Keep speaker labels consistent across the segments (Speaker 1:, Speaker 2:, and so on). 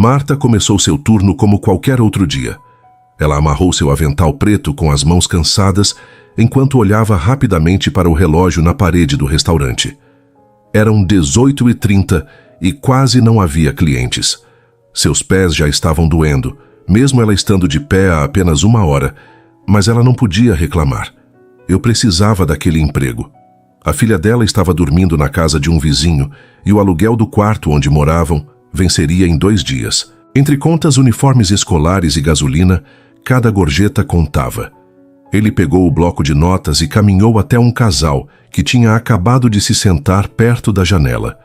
Speaker 1: Marta começou seu turno como qualquer outro dia. Ela amarrou seu avental preto com as mãos cansadas, enquanto olhava rapidamente para o relógio na parede do restaurante. Eram 18h30 e quase não havia clientes. Seus pés já estavam doendo, mesmo ela estando de pé há apenas 1 hora, mas ela não podia reclamar. Eu precisava daquele emprego. A filha dela estava dormindo na casa de um vizinho e o aluguel do quarto onde moravam venceria em 2 dias. Entre contas, uniformes escolares e gasolina, cada gorjeta contava. Ele pegou o bloco de notas e caminhou até um casal que tinha acabado de se sentar perto da janela.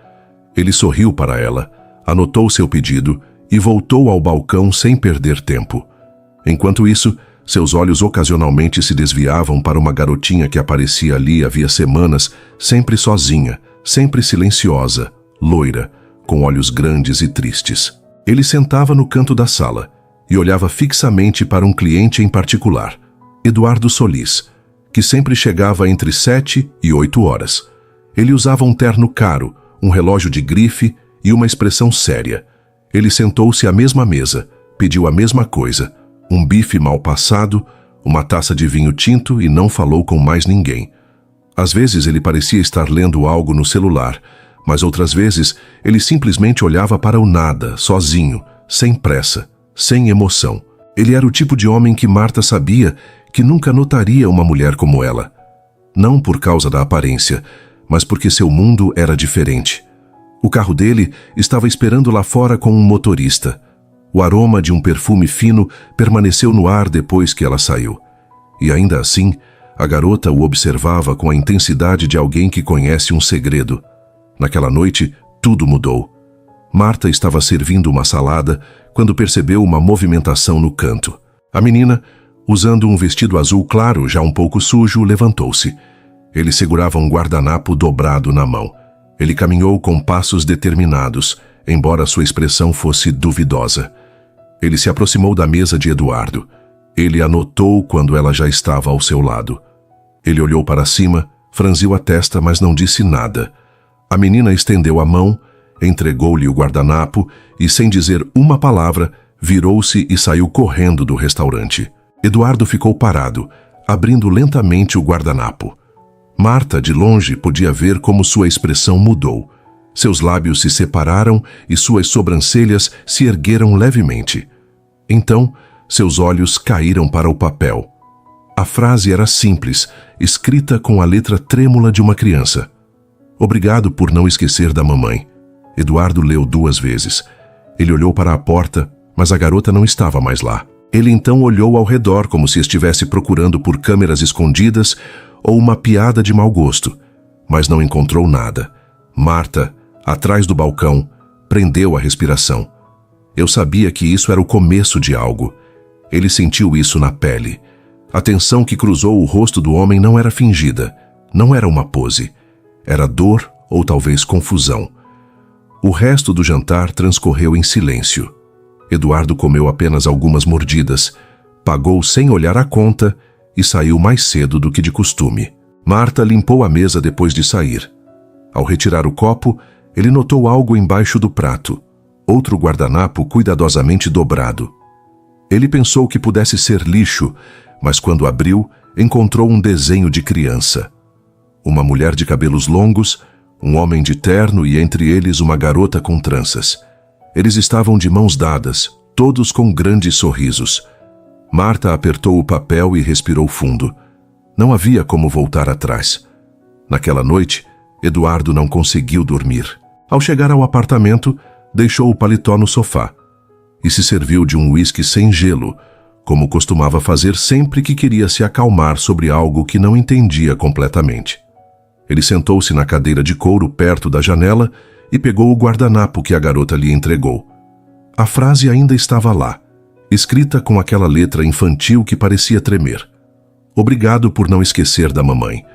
Speaker 1: Ele sorriu para ela, anotou seu pedido e voltou ao balcão sem perder tempo. Enquanto isso, seus olhos ocasionalmente se desviavam para uma garotinha que aparecia ali havia semanas, sempre sozinha, sempre silenciosa, loira, com olhos grandes e tristes. Ele sentava no canto da sala e olhava fixamente para um cliente em particular, Eduardo Solis, que sempre chegava entre 7 e 8 horas. Ele usava um terno caro, um relógio de grife e uma expressão séria. Ele sentou-se à mesma mesa, pediu a mesma coisa, um bife mal passado, uma taça de vinho tinto e não falou com mais ninguém. Às vezes ele parecia estar lendo algo no celular, mas outras vezes ele simplesmente olhava para o nada, sozinho, sem pressa, sem emoção. Ele era o tipo de homem que Marta sabia que nunca notaria uma mulher como ela. Não por causa da aparência, mas porque seu mundo era diferente. O carro dele estava esperando lá fora com um motorista. O aroma de um perfume fino permaneceu no ar depois que ela saiu. E ainda assim, a garota o observava com a intensidade de alguém que conhece um segredo. Naquela noite, tudo mudou. Marta estava servindo uma salada quando percebeu uma movimentação no canto. A menina, usando um vestido azul claro, já um pouco sujo, levantou-se. Ele segurava um guardanapo dobrado na mão. Ele caminhou com passos determinados, embora sua expressão fosse duvidosa. Ele se aproximou da mesa de Eduardo. Ele a notou quando ela já estava ao seu lado. Ele olhou para cima, franziu a testa, mas não disse nada. A menina estendeu a mão, entregou-lhe o guardanapo e, sem dizer uma palavra, virou-se e saiu correndo do restaurante. Eduardo ficou parado, abrindo lentamente o guardanapo. Marta, de longe, podia ver como sua expressão mudou. Seus lábios se separaram e suas sobrancelhas se ergueram levemente. Então, seus olhos caíram para o papel. A frase era simples, escrita com a letra trêmula de uma criança. Obrigado por não esquecer da mamãe. Eduardo leu 2 vezes. Ele olhou para a porta, mas a garota não estava mais lá. Ele então olhou ao redor como se estivesse procurando por câmeras escondidas ou uma piada de mau gosto, mas não encontrou nada. Marta, atrás do balcão, prendeu a respiração. Eu sabia que isso era o começo de algo. Ele sentiu isso na pele. A tensão que cruzou o rosto do homem não era fingida, não era uma pose. Era dor ou talvez confusão. O resto do jantar transcorreu em silêncio. Eduardo comeu apenas algumas mordidas, pagou sem olhar a conta e saiu mais cedo do que de costume. Marta limpou a mesa depois de sair. Ao retirar o copo, ele notou algo embaixo do prato, outro guardanapo cuidadosamente dobrado. Ele pensou que pudesse ser lixo, mas quando abriu, encontrou um desenho de criança. Uma mulher de cabelos longos, um homem de terno e entre eles uma garota com tranças. Eles estavam de mãos dadas, todos com grandes sorrisos. Marta apertou o papel e respirou fundo. Não havia como voltar atrás. Naquela noite, Eduardo não conseguiu dormir. Ao chegar ao apartamento, deixou o paletó no sofá e se serviu de um uísque sem gelo, como costumava fazer sempre que queria se acalmar sobre algo que não entendia completamente. Ele sentou-se na cadeira de couro perto da janela e pegou o guardanapo que a garota lhe entregou. A frase ainda estava lá, escrita com aquela letra infantil que parecia tremer. Obrigado por não esquecer da mamãe.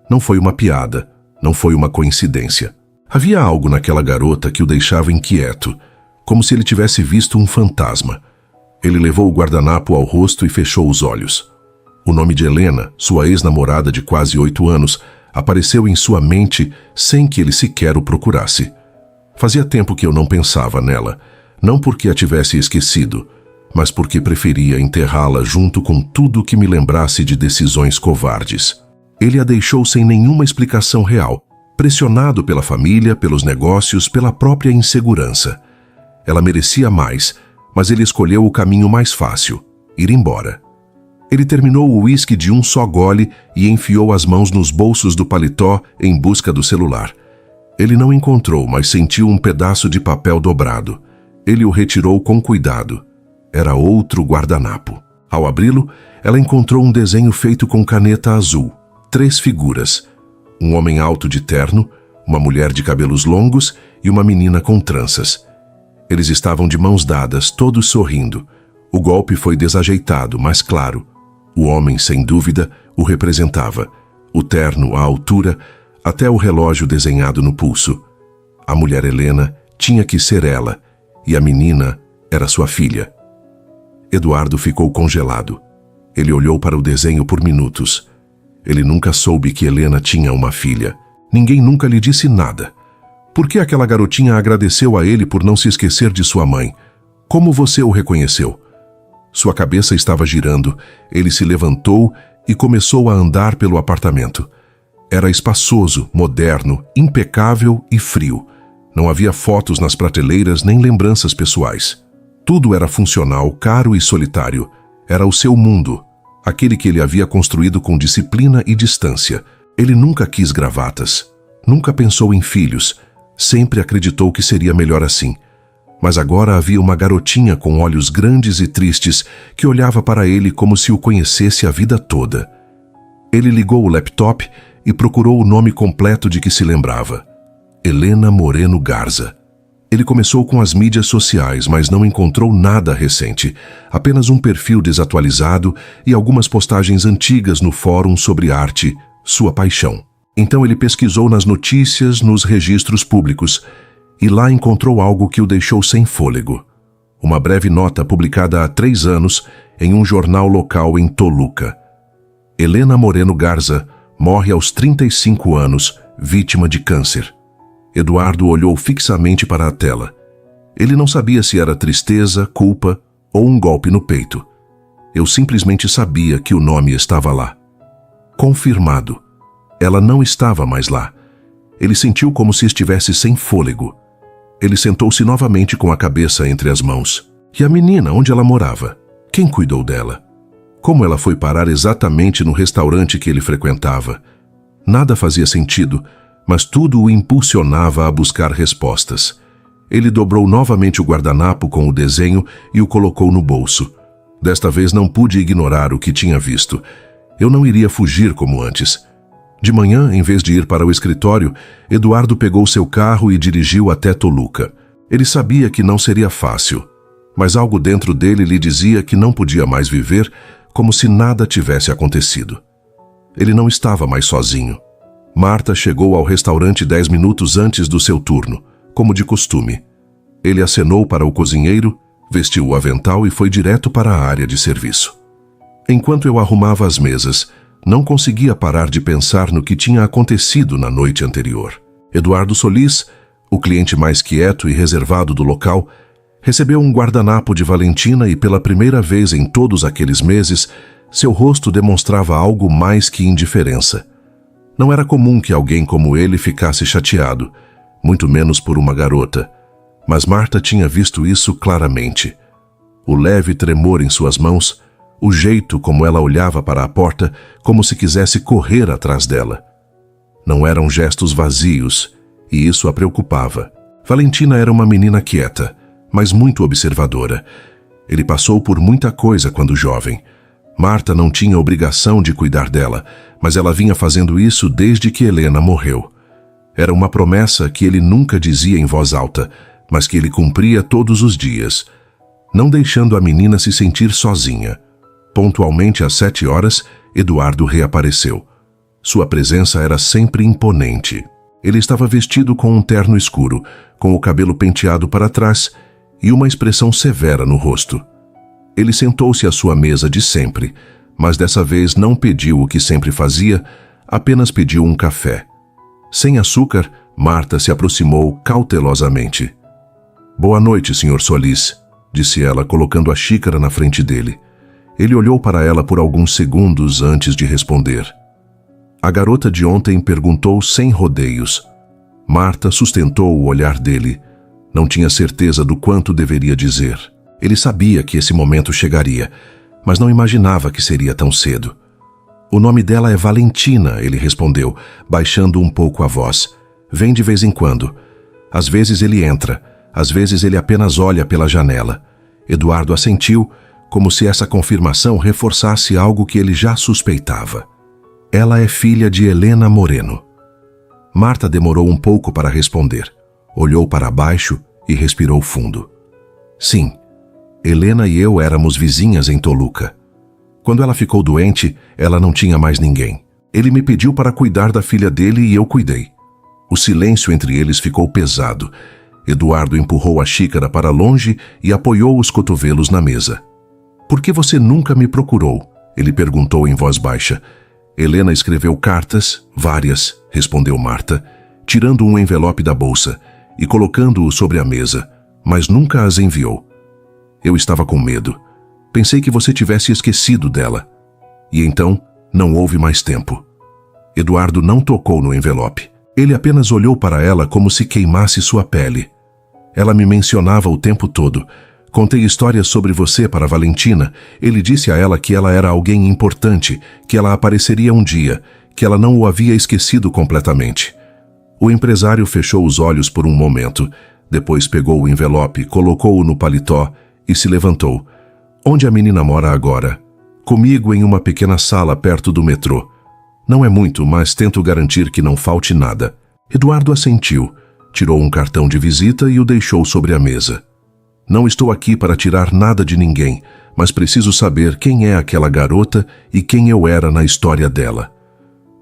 Speaker 1: Não foi uma piada, não foi uma coincidência. Havia algo naquela garota que o deixava inquieto, como se ele tivesse visto um fantasma. Ele levou o guardanapo ao rosto e fechou os olhos. O nome de Helena, sua ex-namorada de quase 8 anos, apareceu em sua mente sem que ele sequer o procurasse. Fazia tempo que eu não pensava nela, Não porque a tivesse esquecido, mas porque preferia enterrá-la junto com tudo que me lembrasse de decisões covardes. Ele a deixou sem nenhuma explicação real, pressionado pela família, pelos negócios, pela própria insegurança. Ela merecia mais, mas ele escolheu o caminho mais fácil: ir embora. Ele terminou o uísque de um só gole e enfiou as mãos nos bolsos do paletó em busca do celular. Ele não encontrou, mas sentiu um pedaço de papel dobrado. Ele o retirou com cuidado. Era outro guardanapo. Ao abri-lo, ela encontrou um desenho feito com caneta azul. 3 figuras: um homem alto de terno, uma mulher de cabelos longos e uma menina com tranças. Eles estavam de mãos dadas, todos sorrindo. O golpe foi desajeitado, mas claro. O homem, sem dúvida, o representava. O terno, a altura, até o relógio desenhado no pulso. A mulher Helena tinha que ser ela, e a menina era sua filha. Eduardo ficou congelado. Ele olhou para o desenho por minutos. Ele nunca soube que Helena tinha uma filha. Ninguém nunca lhe disse nada. Por que aquela garotinha agradeceu a ele por não se esquecer de sua mãe? Como você o reconheceu? Sua cabeça estava girando. Ele se levantou e começou a andar pelo apartamento. Era espaçoso, moderno, impecável e frio. Não havia fotos nas prateleiras nem lembranças pessoais. Tudo era funcional, caro e solitário. Era o seu mundo, aquele que ele havia construído com disciplina e distância. Ele nunca quis gravatas, nunca pensou em filhos, sempre acreditou que seria melhor assim. Mas agora havia uma garotinha com olhos grandes e tristes que olhava para ele como se o conhecesse a vida toda. Ele ligou o laptop e procurou o nome completo de que se lembrava: Helena Moreno Garza. Ele começou com as mídias sociais, mas não encontrou nada recente, apenas um perfil desatualizado e algumas postagens antigas no fórum sobre arte, sua paixão. Então ele pesquisou nas notícias, nos registros públicos, e lá encontrou algo que o deixou sem fôlego. Uma breve nota publicada há 3 anos em um jornal local em Toluca. Helena Moreno Garza morre aos 35 anos, vítima de câncer. Eduardo olhou fixamente para a tela. Ele não sabia se era tristeza, culpa ou um golpe no peito. Eu simplesmente sabia que o nome estava lá. Confirmado. Ela não estava mais lá. Ele sentiu como se estivesse sem fôlego. Ele sentou-se novamente com a cabeça entre as mãos. E a menina, onde ela morava? Quem cuidou dela? Como ela foi parar exatamente no restaurante que ele frequentava? Nada fazia sentido, mas tudo o impulsionava a buscar respostas. Ele dobrou novamente o guardanapo com o desenho e o colocou no bolso. Desta vez não pude ignorar o que tinha visto. Eu não iria fugir como antes. De manhã, em vez de ir para o escritório, Eduardo pegou seu carro e dirigiu até Toluca. Ele sabia que não seria fácil, mas algo dentro dele lhe dizia que não podia mais viver como se nada tivesse acontecido. Ele não estava mais sozinho. Marta chegou ao restaurante 10 minutos antes do seu turno, como de costume. Ele acenou para o cozinheiro, vestiu o avental e foi direto para a área de serviço. Enquanto eu arrumava as mesas, não conseguia parar de pensar no que tinha acontecido na noite anterior. Eduardo Solis, o cliente mais quieto e reservado do local, recebeu um guardanapo de Valentina e pela primeira vez em todos aqueles meses, seu rosto demonstrava algo mais que indiferença. Não era comum que alguém como ele ficasse chateado, muito menos por uma garota, mas Marta tinha visto isso claramente. O leve tremor em suas mãos, o jeito como ela olhava para a porta, como se quisesse correr atrás dela. Não eram gestos vazios, e isso a preocupava. Valentina era uma menina quieta, mas muito observadora. Ele passou por muita coisa quando jovem. Marta não tinha obrigação de cuidar dela, mas ela vinha fazendo isso desde que Helena morreu. Era uma promessa que ele nunca dizia em voz alta, mas que ele cumpria todos os dias, não deixando a menina se sentir sozinha. Pontualmente às 7 horas, Eduardo reapareceu. Sua presença era sempre imponente. Ele estava vestido com um terno escuro, com o cabelo penteado para trás e uma expressão severa no rosto. Ele sentou-se à sua mesa de sempre, mas dessa vez não pediu o que sempre fazia, apenas pediu um café. Sem açúcar, Marta se aproximou cautelosamente. Boa noite, Sr. Solis, disse ela, colocando a xícara na frente dele. Ele olhou para ela por alguns segundos antes de responder. A garota de ontem perguntou sem rodeios. Marta sustentou o olhar dele. Não tinha certeza do quanto deveria dizer. Ele sabia que esse momento chegaria, mas não imaginava que seria tão cedo. O nome dela é Valentina, ele respondeu, baixando um pouco a voz. Vem de vez em quando. Às vezes ele entra, às vezes ele apenas olha pela janela. Eduardo assentiu, como se essa confirmação reforçasse algo que ele já suspeitava. Ela é filha de Helena Moreno. Marta demorou um pouco para responder. Olhou para baixo e respirou fundo. Sim, Helena e eu éramos vizinhas em Toluca. Quando ela ficou doente, ela não tinha mais ninguém. Ele me pediu para cuidar da filha dele e eu cuidei. O silêncio entre eles ficou pesado. Eduardo empurrou a xícara para longe e apoiou os cotovelos na mesa. Por que você nunca me procurou? Ele perguntou em voz baixa. Helena escreveu cartas, várias, respondeu Marta, tirando um envelope da bolsa e colocando-o sobre a mesa, mas nunca as enviou. Eu estava com medo. Pensei que você tivesse esquecido dela. E então, não houve mais tempo. Eduardo não tocou no envelope. Ele apenas olhou para ela como se queimasse sua pele. Ela me mencionava o tempo todo. Contei histórias sobre você para Valentina. Ele disse a ela que ela era alguém importante, que ela apareceria um dia, que ela não o havia esquecido completamente. O empresário fechou os olhos por um momento, depois pegou o envelope, colocou-o no paletó e se levantou. Onde a menina mora agora? Comigo em uma pequena sala perto do metrô. Não é muito, mas tento garantir que não falte nada. Eduardo assentiu, tirou um cartão de visita e o deixou sobre a mesa. Não estou aqui para tirar nada de ninguém, mas preciso saber quem é aquela garota e quem eu era na história dela.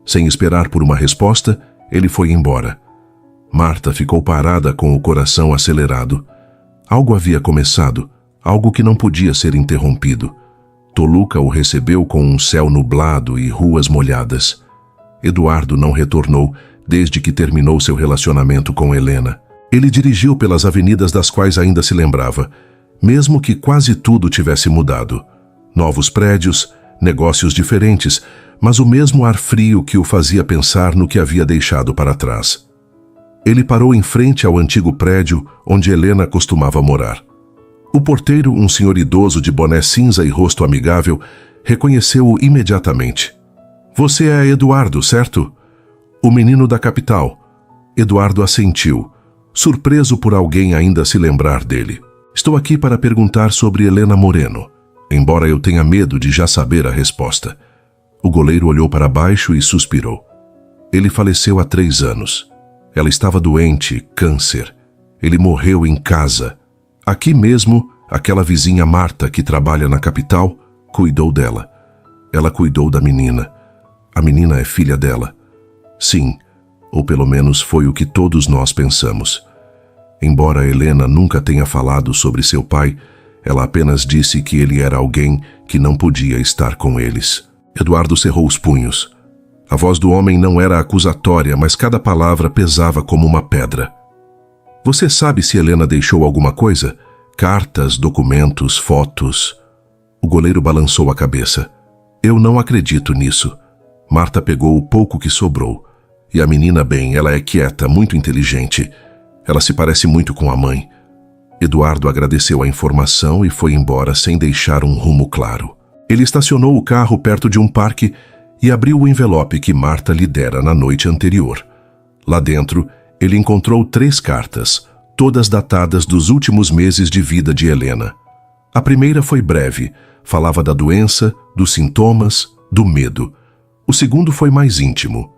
Speaker 1: Sem esperar por uma resposta, ele foi embora. Marta ficou parada com o coração acelerado. Algo havia começado, algo que não podia ser interrompido. Toluca o recebeu com um céu nublado e ruas molhadas. Eduardo não retornou desde que terminou seu relacionamento com Helena. Ele dirigiu pelas avenidas das quais ainda se lembrava, mesmo que quase tudo tivesse mudado. Novos prédios, negócios diferentes, mas o mesmo ar frio que o fazia pensar no que havia deixado para trás. Ele parou em frente ao antigo prédio onde Helena costumava morar. O porteiro, um senhor idoso de boné cinza e rosto amigável, reconheceu-o imediatamente. Você é Eduardo, certo? O menino da capital. Eduardo assentiu, surpreso por alguém ainda se lembrar dele. Estou aqui para perguntar sobre Helena Moreno, embora eu tenha medo de já saber a resposta. O goleiro olhou para baixo e suspirou. Ele faleceu há 3 anos. Ela estava doente, câncer. Ele morreu em casa. Aqui mesmo, aquela vizinha Marta, que trabalha na capital, cuidou dela. Ela cuidou da menina. A menina é filha dela. Sim, ou pelo menos foi o que todos nós pensamos. Embora Helena nunca tenha falado sobre seu pai, ela apenas disse que ele era alguém que não podia estar com eles. Eduardo cerrou os punhos. A voz do homem não era acusatória, mas cada palavra pesava como uma pedra. Você sabe se Helena deixou alguma coisa? Cartas, documentos, fotos? O goleiro balançou a cabeça. Eu não acredito nisso. Marta pegou o pouco que sobrou. E a menina, bem, ela é quieta, muito inteligente. Ela se parece muito com a mãe. Eduardo agradeceu a informação e foi embora sem deixar um rumo claro. Ele estacionou o carro perto de um parque e abriu o envelope que Marta lhe dera na noite anterior. Lá dentro, ele encontrou 3 cartas, todas datadas dos últimos meses de vida de Helena. A primeira foi breve, falava da doença, dos sintomas, do medo. O segundo foi mais íntimo.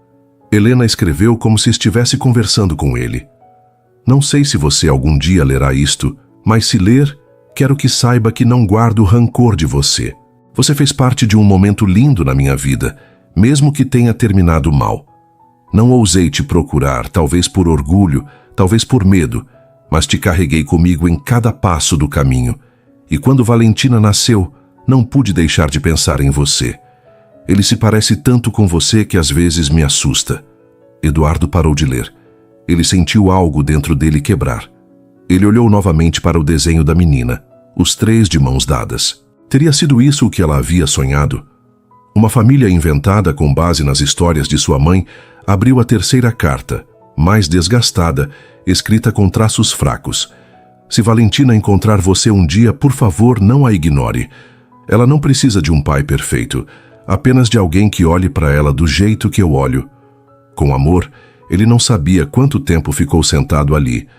Speaker 1: Helena escreveu como se estivesse conversando com ele. Não sei se você algum dia lerá isto, mas se ler, quero que saiba que não guardo rancor de você. Você fez parte de um momento lindo na minha vida, mesmo que tenha terminado mal. Não ousei te procurar, talvez por orgulho, talvez por medo, mas te carreguei comigo em cada passo do caminho. E quando Valentina nasceu, não pude deixar de pensar em você. Ele se parece tanto com você que às vezes me assusta. Eduardo parou de ler. Ele sentiu algo dentro dele quebrar. Ele olhou novamente para o desenho da menina, os três de mãos dadas. Teria sido isso o que ela havia sonhado? Uma família inventada com base nas histórias de sua mãe abriu a terceira carta, mais desgastada, escrita com traços fracos. Se Valentina encontrar você um dia, por favor, não a ignore. Ela não precisa de um pai perfeito, apenas de alguém que olhe para ela do jeito que eu olho. Com amor, ele não sabia quanto tempo ficou sentado ali.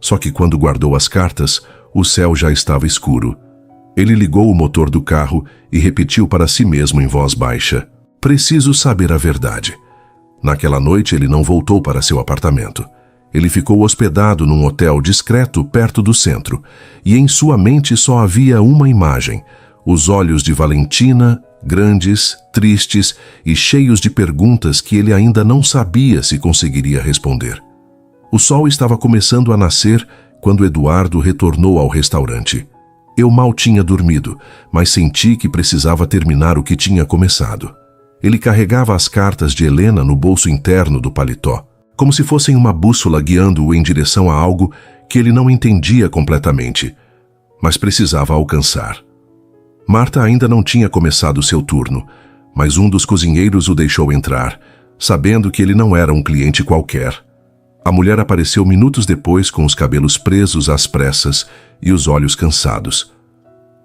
Speaker 1: Só que quando guardou as cartas, o céu já estava escuro. Ele ligou o motor do carro e repetiu para si mesmo em voz baixa: preciso saber a verdade. Naquela noite ele não voltou para seu apartamento. Ele ficou hospedado num hotel discreto perto do centro, e em sua mente só havia uma imagem: os olhos de Valentina, grandes, tristes e cheios de perguntas que ele ainda não sabia se conseguiria responder. O sol estava começando a nascer quando Eduardo retornou ao restaurante. Eu mal tinha dormido, mas senti que precisava terminar o que tinha começado. Ele carregava as cartas de Helena no bolso interno do paletó, como se fossem uma bússola guiando-o em direção a algo que ele não entendia completamente, mas precisava alcançar. Marta ainda não tinha começado seu turno, mas um dos cozinheiros o deixou entrar, sabendo que ele não era um cliente qualquer. A mulher apareceu minutos depois com os cabelos presos às pressas e os olhos cansados.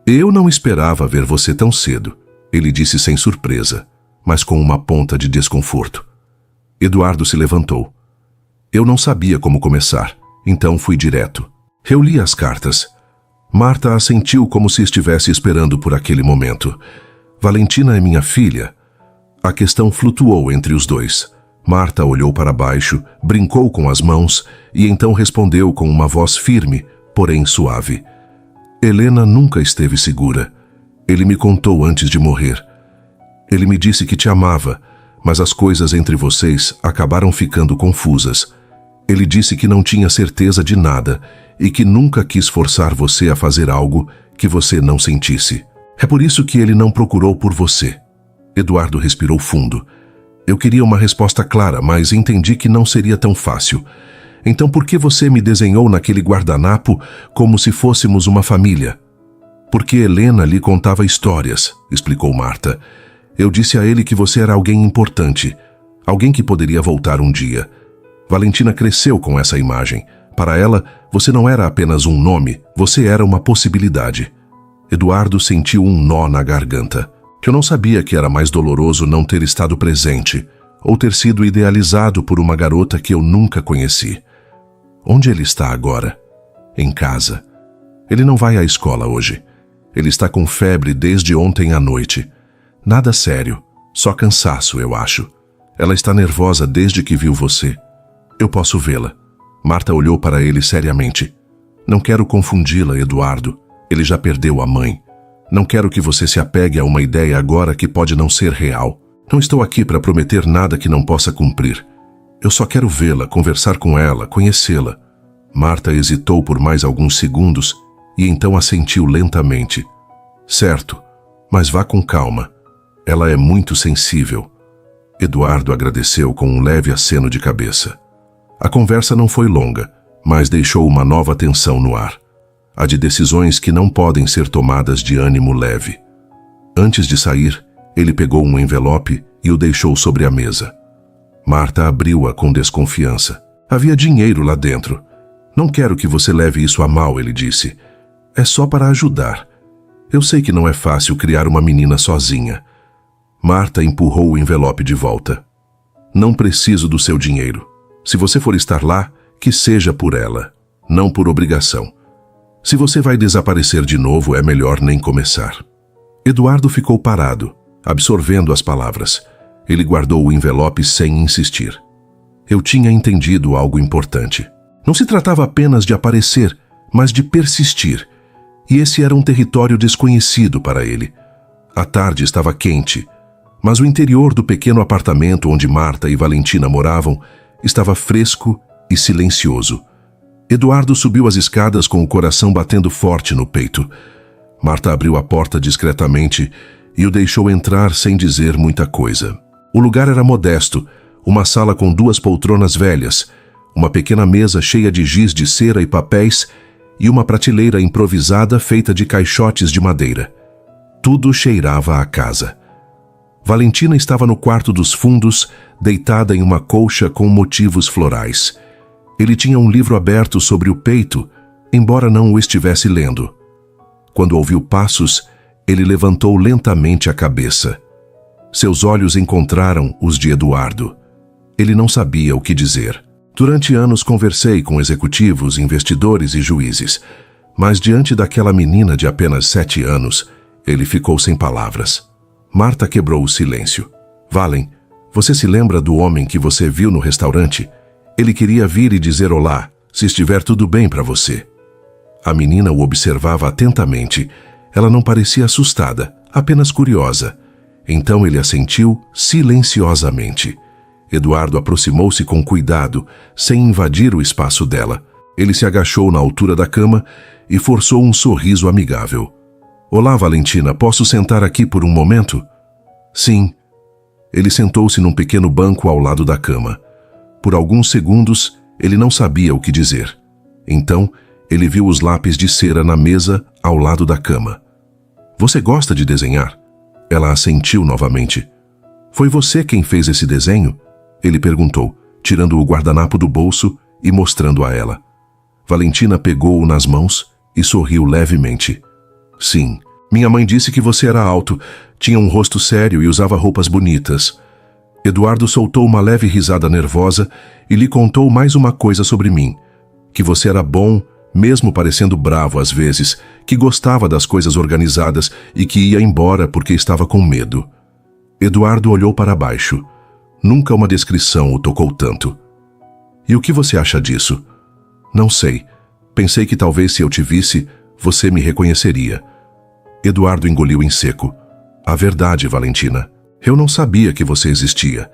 Speaker 1: Eu não esperava ver você tão cedo, ele disse sem surpresa, mas com uma ponta de desconforto. Eduardo se levantou. Eu não sabia como começar, então fui direto. Eu li as cartas. Marta assentiu como se estivesse esperando por aquele momento. Valentina é minha filha. A questão flutuou entre os dois. Marta olhou para baixo, brincou com as mãos e então respondeu com uma voz firme, porém suave. Helena nunca esteve segura. Ele me contou antes de morrer. Ele me disse que te amava, mas as coisas entre vocês acabaram ficando confusas. Ele disse que não tinha certeza de nada e que nunca quis forçar você a fazer algo que você não sentisse. É por isso que ele não procurou por você. Eduardo respirou fundo. Eu queria uma resposta clara, mas entendi que não seria tão fácil. Então por que você me desenhou naquele guardanapo como se fôssemos uma família? Porque Helena lhe contava histórias, explicou Marta. Eu disse a ele que você era alguém importante, alguém que poderia voltar um dia. Valentina cresceu com essa imagem. Para ela, você não era apenas um nome, você era uma possibilidade. Eduardo sentiu um nó na garganta. Eu não sabia que era mais doloroso não ter estado presente, ou ter sido idealizado por uma garota que eu nunca conheci. Onde ele está agora? Em casa. Ele não vai à escola hoje. Ele está com febre desde ontem à noite. Nada sério, só cansaço, eu acho. Ela está nervosa desde que viu você. Eu posso vê-la. Marta olhou para ele seriamente. Não quero confundi-la, Eduardo. Ele já perdeu a mãe. Não quero que você se apegue a uma ideia agora que pode não ser real. Não estou aqui para prometer nada que não possa cumprir. Eu só quero vê-la, conversar com ela, conhecê-la. Marta hesitou por mais alguns segundos e então assentiu lentamente. Certo, mas vá com calma. Ela é muito sensível. Eduardo agradeceu com um leve aceno de cabeça. A conversa não foi longa, mas deixou uma nova tensão no ar. A de decisões que não podem ser tomadas de ânimo leve. Antes de sair, ele pegou um envelope e o deixou sobre a mesa. Marta abriu-a com desconfiança. Havia dinheiro lá dentro. Não quero que você leve isso a mal, ele disse. É só para ajudar. Eu sei que não é fácil criar uma menina sozinha. Marta empurrou o envelope de volta. Não preciso do seu dinheiro. Se você for estar lá, que seja por ela, não por obrigação. Se você vai desaparecer de novo, é melhor nem começar. Eduardo ficou parado, absorvendo as palavras. Ele guardou o envelope sem insistir. Eu tinha entendido algo importante. Não se tratava apenas de aparecer, mas de persistir. E esse era um território desconhecido para ele. A tarde estava quente, mas o interior do pequeno apartamento onde Marta e Valentina moravam estava fresco e silencioso. Eduardo subiu as escadas com o coração batendo forte no peito. Marta abriu a porta discretamente e o deixou entrar sem dizer muita coisa. O lugar era modesto, uma sala com 2 poltronas velhas, uma pequena mesa cheia de giz de cera e papéis e uma prateleira improvisada feita de caixotes de madeira. Tudo cheirava a casa. Valentina estava no quarto dos fundos, deitada em uma colcha com motivos florais. Ele tinha um livro aberto sobre o peito, embora não o estivesse lendo. Quando ouviu passos, ele levantou lentamente a cabeça. Seus olhos encontraram os de Eduardo. Ele não sabia o que dizer. Durante anos conversei com executivos, investidores e juízes, mas diante daquela menina de apenas 7 anos, ele ficou sem palavras. Marta quebrou o silêncio. Valen, você se lembra do homem que você viu no restaurante? Ele queria vir e dizer olá, se estiver tudo bem para você. A menina o observava atentamente. Ela não parecia assustada, apenas curiosa. Então ele assentiu silenciosamente. Eduardo aproximou-se com cuidado, sem invadir o espaço dela. Ele se agachou na altura da cama e forçou um sorriso amigável. Olá, Valentina, posso sentar aqui por um momento? Sim. Ele sentou-se num pequeno banco ao lado da cama. Por alguns segundos, ele não sabia o que dizer. Então, ele viu os lápis de cera na mesa ao lado da cama. Você gosta de desenhar? Ela assentiu novamente. Foi você quem fez esse desenho? Ele perguntou, tirando o guardanapo do bolso e mostrando a ela. Valentina pegou-o nas mãos e sorriu levemente. Sim, minha mãe disse que você era alto, tinha um rosto sério e usava roupas bonitas. Eduardo soltou uma leve risada nervosa e lhe contou mais uma coisa sobre mim. Que você era bom, mesmo parecendo bravo às vezes, que gostava das coisas organizadas e que ia embora porque estava com medo. Eduardo olhou para baixo. Nunca uma descrição o tocou tanto. E o que você acha disso? Não sei. Pensei que talvez se eu te visse, você me reconheceria. Eduardo engoliu em seco. A verdade, Valentina. Eu não sabia que você existia.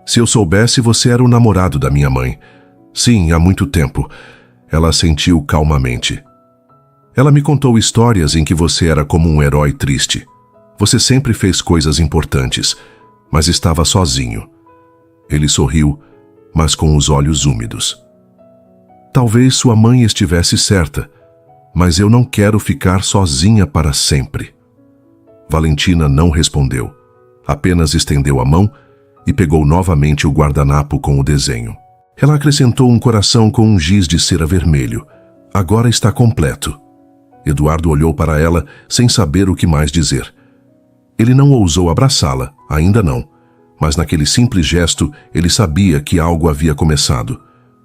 Speaker 1: Se eu soubesse, você era o namorado da minha mãe. Sim, há muito tempo. Ela assentiu calmamente. Ela me contou histórias em que você era como um herói triste. Você sempre fez coisas importantes, mas estava sozinho. Ele sorriu, mas com os olhos úmidos. Talvez sua mãe estivesse certa, mas eu não quero ficar sozinha para sempre. Valentina não respondeu. Apenas estendeu a mão e pegou novamente o guardanapo com o desenho. Ela acrescentou um coração com um giz de cera vermelho. Agora está completo. Eduardo olhou para ela sem saber o que mais dizer. Ele não ousou abraçá-la, ainda não. Mas naquele simples gesto, ele sabia que algo havia começado.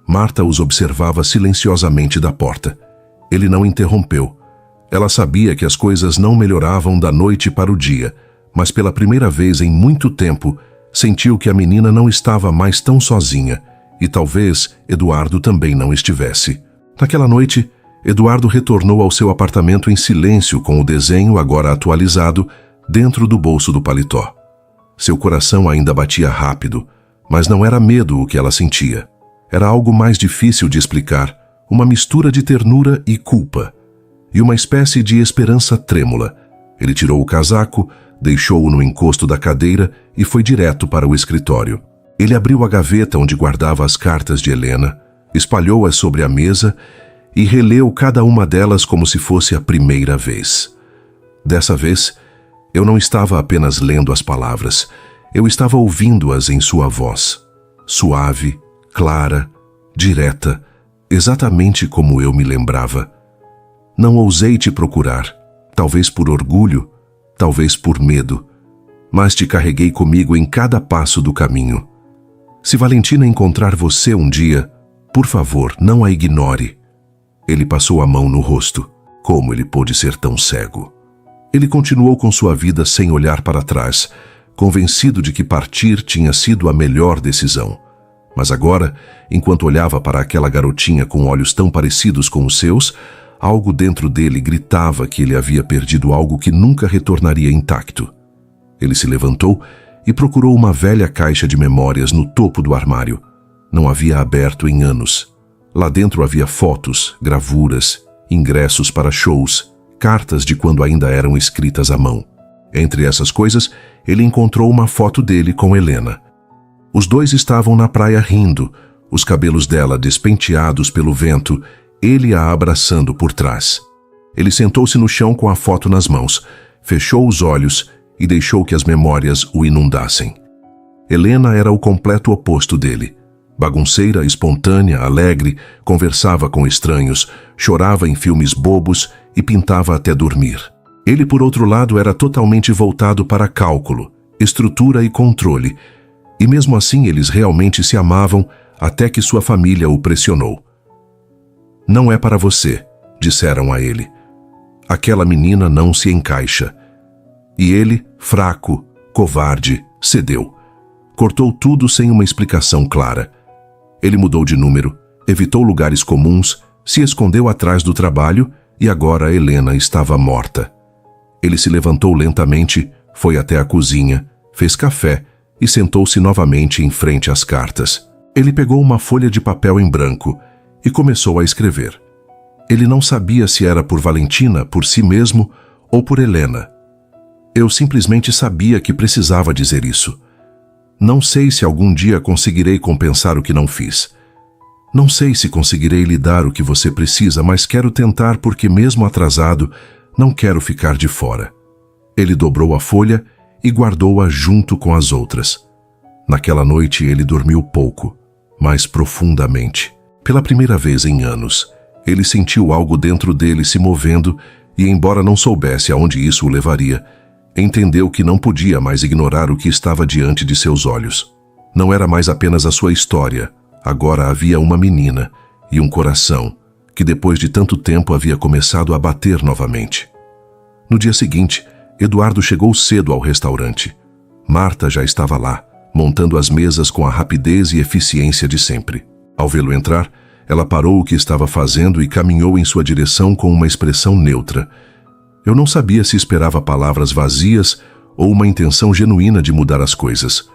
Speaker 1: Marta os observava silenciosamente da porta. Ele não interrompeu. Ela sabia que as coisas não melhoravam da noite para o dia, mas pela primeira vez em muito tempo, sentiu que a menina não estava mais tão sozinha, e talvez Eduardo também não estivesse. Naquela noite, Eduardo retornou ao seu apartamento em silêncio com o desenho agora atualizado dentro do bolso do paletó. Seu coração ainda batia rápido, mas não era medo o que ela sentia. Era algo mais difícil de explicar, uma mistura de ternura e culpa, e uma espécie de esperança trêmula. Ele tirou o casaco, deixou-o no encosto da cadeira e foi direto para o escritório. Ele abriu a gaveta onde guardava as cartas de Helena, espalhou-as sobre a mesa e releu cada uma delas como se fosse a primeira vez. Dessa vez, eu não estava apenas lendo as palavras, eu estava ouvindo-as em sua voz, suave, clara, direta, exatamente como eu me lembrava. Não ousei te procurar, talvez por orgulho, talvez por medo, mas te carreguei comigo em cada passo do caminho. Se Valentina encontrar você um dia, por favor, não a ignore. Ele passou a mão no rosto. Como ele pôde ser tão cego? Ele continuou com sua vida sem olhar para trás, convencido de que partir tinha sido a melhor decisão. Mas agora, enquanto olhava para aquela garotinha com olhos tão parecidos com os seus, algo dentro dele gritava que ele havia perdido algo que nunca retornaria intacto. Ele se levantou e procurou uma velha caixa de memórias no topo do armário. Não havia aberto em anos. Lá dentro havia fotos, gravuras, ingressos para shows, cartas de quando ainda eram escritas à mão. Entre essas coisas, ele encontrou uma foto dele com Helena. Os dois estavam na praia rindo, os cabelos dela despenteados pelo vento, ele a abraçando por trás. Ele sentou-se no chão com a foto nas mãos, fechou os olhos e deixou que as memórias o inundassem. Helena era o completo oposto dele. Bagunceira, espontânea, alegre, conversava com estranhos, chorava em filmes bobos e pintava até dormir. Ele, por outro lado, era totalmente voltado para cálculo, estrutura e controle, e mesmo assim eles realmente se amavam até que sua família o pressionou. "Não é para você", disseram a ele. "Aquela menina não se encaixa." E ele, fraco, covarde, cedeu. Cortou tudo sem uma explicação clara. Ele mudou de número, evitou lugares comuns, se escondeu atrás do trabalho e agora Helena estava morta. Ele se levantou lentamente, foi até a cozinha, fez café e sentou-se novamente em frente às cartas. Ele pegou uma folha de papel em branco e começou a escrever. Ele não sabia se era por Valentina, por si mesmo ou por Helena. Eu simplesmente sabia que precisava dizer isso. Não sei se algum dia conseguirei compensar o que não fiz. Não sei se conseguirei lhe dar o que você precisa, mas quero tentar porque, mesmo atrasado, não quero ficar de fora. Ele dobrou a folha e guardou-a junto com as outras. Naquela noite ele dormiu pouco, mas profundamente. Pela primeira vez em anos, ele sentiu algo dentro dele se movendo e, embora não soubesse aonde isso o levaria, entendeu que não podia mais ignorar o que estava diante de seus olhos. Não era mais apenas a sua história. Agora havia uma menina e um coração que depois de tanto tempo havia começado a bater novamente. No dia seguinte, Eduardo chegou cedo ao restaurante. Marta já estava lá, montando as mesas com a rapidez e eficiência de sempre. Ao vê-lo entrar, ela parou o que estava fazendo e caminhou em sua direção com uma expressão neutra. Eu não sabia se esperava palavras vazias ou uma intenção genuína de mudar as coisas.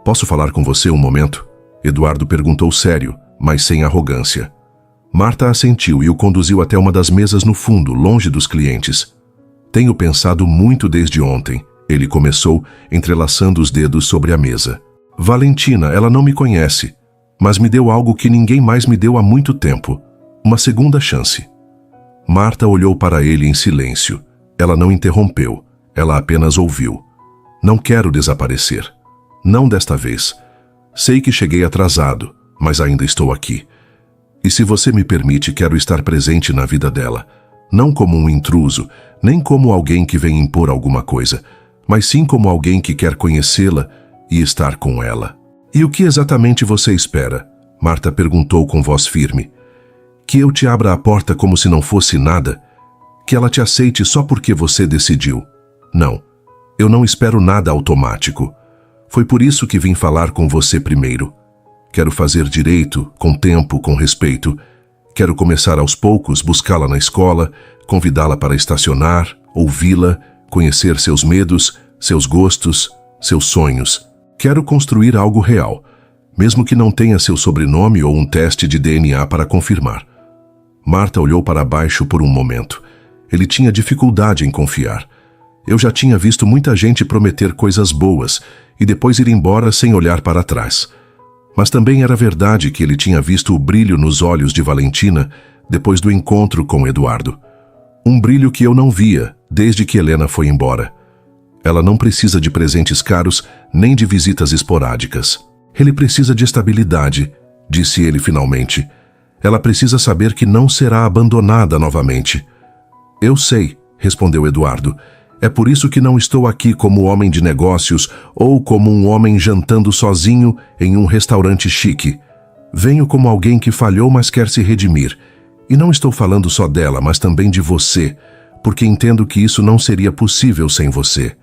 Speaker 1: "Posso falar com você um momento?" Eduardo perguntou sério, mas sem arrogância. Marta assentiu e o conduziu até uma das mesas no fundo, longe dos clientes. "Tenho pensado muito desde ontem", ele começou, entrelaçando os dedos sobre a mesa. "Valentina, ela não me conhece, mas me deu algo que ninguém mais me deu há muito tempo. Uma segunda chance." Marta olhou para ele em silêncio. Ela não interrompeu, ela apenas ouviu. "Não quero desaparecer. Não desta vez. Sei que cheguei atrasado, mas ainda estou aqui. E se você me permite, quero estar presente na vida dela. Não como um intruso, nem como alguém que vem impor alguma coisa, mas sim como alguém que quer conhecê-la e estar com ela." "E o que exatamente você espera?" Marta perguntou com voz firme. "Que eu te abra a porta como se não fosse nada? Que ela te aceite só porque você decidiu?" "Não, eu não espero nada automático. Foi por isso que vim falar com você primeiro. Quero fazer direito, com tempo, com respeito. Quero começar aos poucos, buscá-la na escola, convidá-la para estacionar, ouvi-la, conhecer seus medos, seus gostos, seus sonhos. Quero construir algo real, mesmo que não tenha seu sobrenome ou um teste de DNA para confirmar." Marta olhou para baixo por um momento. Ele tinha dificuldade em confiar. Eu já tinha visto muita gente prometer coisas boas e depois ir embora sem olhar para trás. Mas também era verdade que ele tinha visto o brilho nos olhos de Valentina depois do encontro com Eduardo. Um brilho que eu não via desde que Helena foi embora. Ela não precisa de presentes caros nem de visitas esporádicas. "Ele precisa de estabilidade", disse ele finalmente. "Ela precisa saber que não será abandonada novamente." "Eu sei", respondeu Eduardo. "É por isso que não estou aqui como homem de negócios ou como um homem jantando sozinho em um restaurante chique. Venho como alguém que falhou, mas quer se redimir. E não estou falando só dela, mas também de você, porque entendo que isso não seria possível sem você."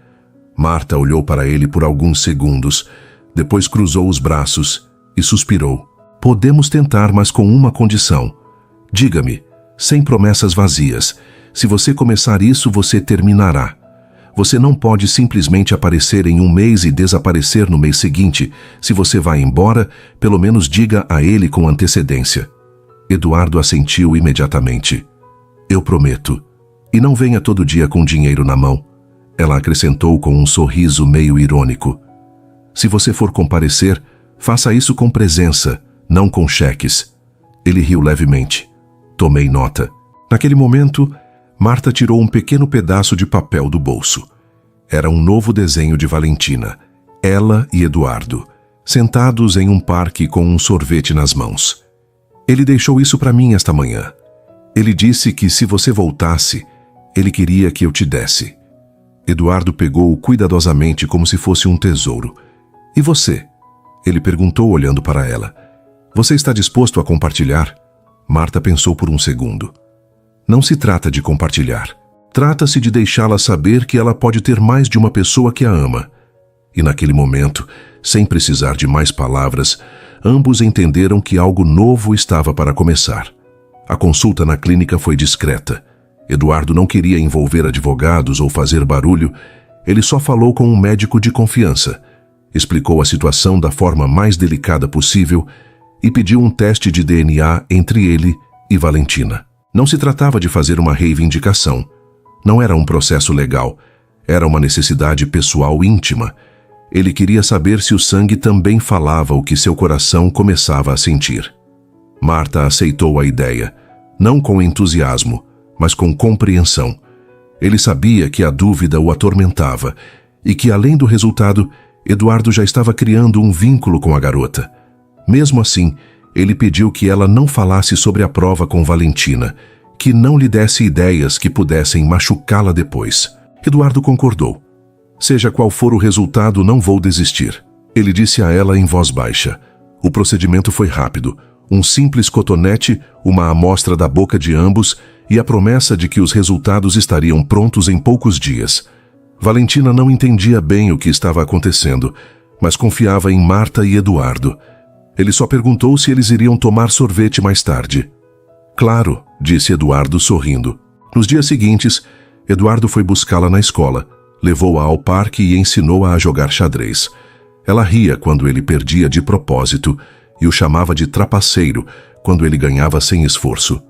Speaker 1: Marta olhou para ele por alguns segundos, depois cruzou os braços e suspirou. "Podemos tentar, mas com uma condição. Diga-me, sem promessas vazias, se você começar isso, você terminará. Você não pode simplesmente aparecer em um mês e desaparecer no mês seguinte. Se você vai embora, pelo menos diga a ele com antecedência." Eduardo assentiu imediatamente. "Eu prometo. E não venha todo dia com dinheiro na mão." Ela acrescentou com um sorriso meio irônico. "Se você for comparecer, faça isso com presença, não com cheques." Ele riu levemente. Tomei nota. Naquele momento, Marta tirou um pequeno pedaço de papel do bolso. Era um novo desenho de Valentina, ela e Eduardo, sentados em um parque com um sorvete nas mãos. Ele deixou isso para mim esta manhã. Ele disse que se você voltasse, ele queria que eu te desse. Eduardo pegou-o cuidadosamente como se fosse um tesouro. E você? Ele perguntou olhando para ela. Você está disposto a compartilhar? Marta pensou por um segundo. Não se trata de compartilhar. Trata-se de deixá-la saber que ela pode ter mais de uma pessoa que a ama. E naquele momento, sem precisar de mais palavras, ambos entenderam que algo novo estava para começar. A consulta na clínica foi discreta. Eduardo não queria envolver advogados ou fazer barulho. Ele só falou com um médico de confiança, explicou a situação da forma mais delicada possível e pediu um teste de DNA entre ele e Valentina. Não se tratava de fazer uma reivindicação. Não era um processo legal. Era uma necessidade pessoal íntima. Ele queria saber se o sangue também falava o que seu coração começava a sentir. Marta aceitou a ideia, não com entusiasmo, mas com compreensão. Ele sabia que a dúvida o atormentava e que, além do resultado, Eduardo já estava criando um vínculo com a garota. Mesmo assim, ele pediu que ela não falasse sobre a prova com Valentina, que não lhe desse ideias que pudessem machucá-la depois. Eduardo concordou. Seja qual for o resultado, não vou desistir. Ele disse a ela em voz baixa. O procedimento foi rápido. Um simples cotonete, uma amostra da boca de ambos e a promessa de que os resultados estariam prontos em poucos dias. Valentina não entendia bem o que estava acontecendo, mas confiava em Marta e Eduardo. Ele só perguntou se eles iriam tomar sorvete mais tarde. Claro, disse Eduardo sorrindo. Nos dias seguintes, Eduardo foi buscá-la na escola, levou-a ao parque e ensinou-a a jogar xadrez. Ela ria quando ele perdia de propósito e o chamava de trapaceiro quando ele ganhava sem esforço.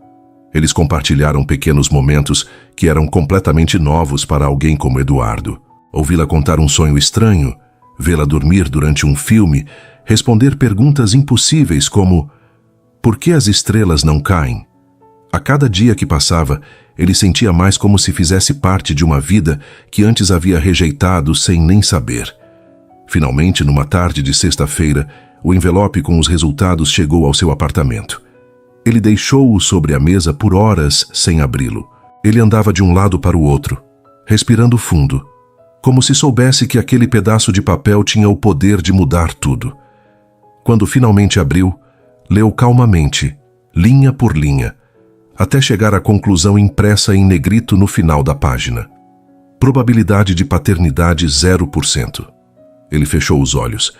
Speaker 1: Eles compartilharam pequenos momentos que eram completamente novos para alguém como Eduardo. Ouvi-la contar um sonho estranho, vê-la dormir durante um filme, responder perguntas impossíveis como: por que as estrelas não caem? A cada dia que passava, ele sentia mais como se fizesse parte de uma vida que antes havia rejeitado sem nem saber. Finalmente, numa tarde de sexta-feira, o envelope com os resultados chegou ao seu apartamento. Ele deixou-o sobre a mesa por horas sem abri-lo. Ele andava de um lado para o outro, respirando fundo, como se soubesse que aquele pedaço de papel tinha o poder de mudar tudo. Quando finalmente abriu, leu calmamente, linha por linha, até chegar à conclusão impressa em negrito no final da página. Probabilidade de paternidade 0%. Ele fechou os olhos.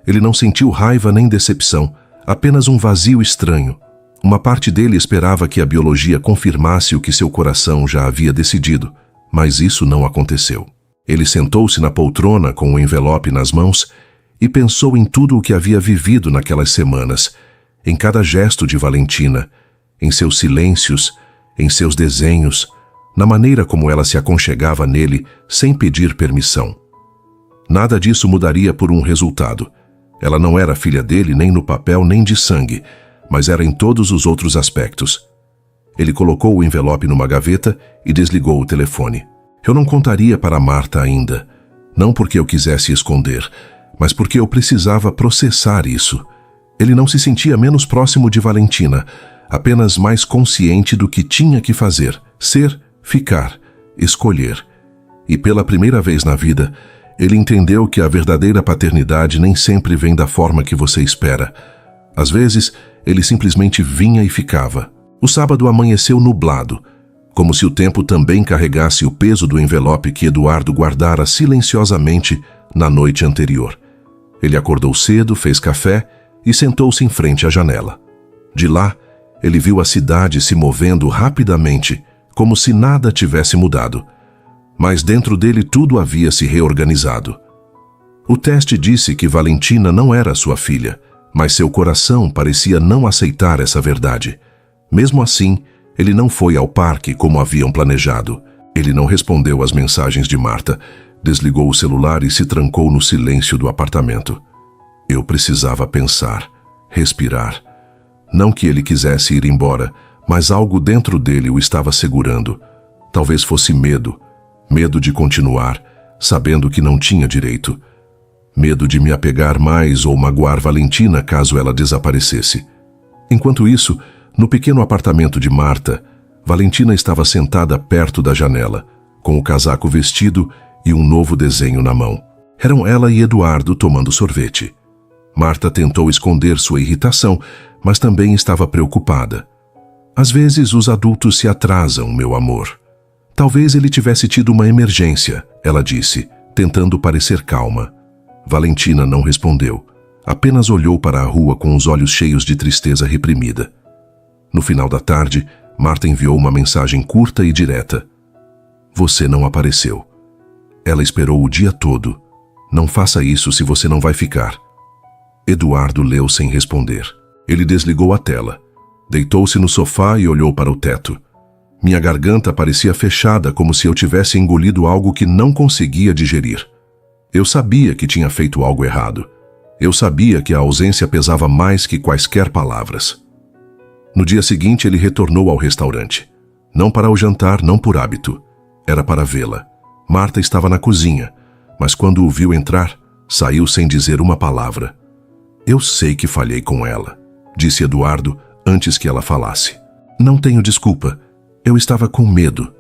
Speaker 1: Ele não sentiu raiva nem decepção, apenas um vazio estranho. Uma parte dele esperava que a biologia confirmasse o que seu coração já havia decidido, mas isso não aconteceu. Ele sentou-se na poltrona com o envelope nas mãos e pensou em tudo o que havia vivido naquelas semanas, em cada gesto de Valentina, em seus silêncios, em seus desenhos, na maneira como ela se aconchegava nele sem pedir permissão. Nada disso mudaria por um resultado. Ela não era filha dele nem no papel nem de sangue, mas era em todos os outros aspectos. Ele colocou o envelope numa gaveta e desligou o telefone. Eu não contaria para Marta ainda, não porque eu quisesse esconder, mas porque eu precisava processar isso. Ele não se sentia menos próximo de Valentina, apenas mais consciente do que tinha que fazer, ser, ficar, escolher. E pela primeira vez na vida, ele entendeu que a verdadeira paternidade nem sempre vem da forma que você espera. Às vezes, ele simplesmente vinha e ficava. O sábado amanheceu nublado, como se o tempo também carregasse o peso do envelope que Eduardo guardara silenciosamente na noite anterior. Ele acordou cedo, fez café e sentou-se em frente à janela. De lá, ele viu a cidade se movendo rapidamente, como se nada tivesse mudado. Mas dentro dele tudo havia se reorganizado. O teste disse que Valentina não era sua filha, mas seu coração parecia não aceitar essa verdade. Mesmo assim, ele não foi ao parque como haviam planejado. Ele não respondeu às mensagens de Marta, desligou o celular e se trancou no silêncio do apartamento. Eu precisava pensar, respirar. Não que ele quisesse ir embora, Mas algo dentro dele o estava segurando. Talvez fosse medo. Medo de continuar, sabendo que não tinha direito. Medo de me apegar mais ou magoar Valentina caso ela desaparecesse. Enquanto isso, no pequeno apartamento de Marta, Valentina estava sentada perto da janela, com o casaco vestido e um novo desenho na mão. Eram ela e Eduardo tomando sorvete. Marta tentou esconder sua irritação, mas também estava preocupada. Às vezes os adultos se atrasam, meu amor. Talvez ele tivesse tido uma emergência, ela disse, tentando parecer calma. Valentina não respondeu. Apenas olhou para a rua com os olhos cheios de tristeza reprimida. No final da tarde, Marta enviou uma mensagem curta e direta. Você não apareceu. Ela esperou o dia todo. Não faça isso se você não vai ficar. Eduardo leu sem responder. Ele desligou a tela. Deitou-se no sofá e olhou para o teto. Minha garganta parecia fechada, como se eu tivesse engolido algo que não conseguia digerir. Eu sabia que tinha feito algo errado. Eu sabia que a ausência pesava mais que quaisquer palavras. No dia seguinte, ele retornou ao restaurante. Não para o jantar, não por hábito. Era para vê-la. Marta estava na cozinha, mas quando o viu entrar, saiu sem dizer uma palavra. Eu sei que falhei com ela, disse Eduardo antes que ela falasse. Não tenho desculpa. Eu estava com medo.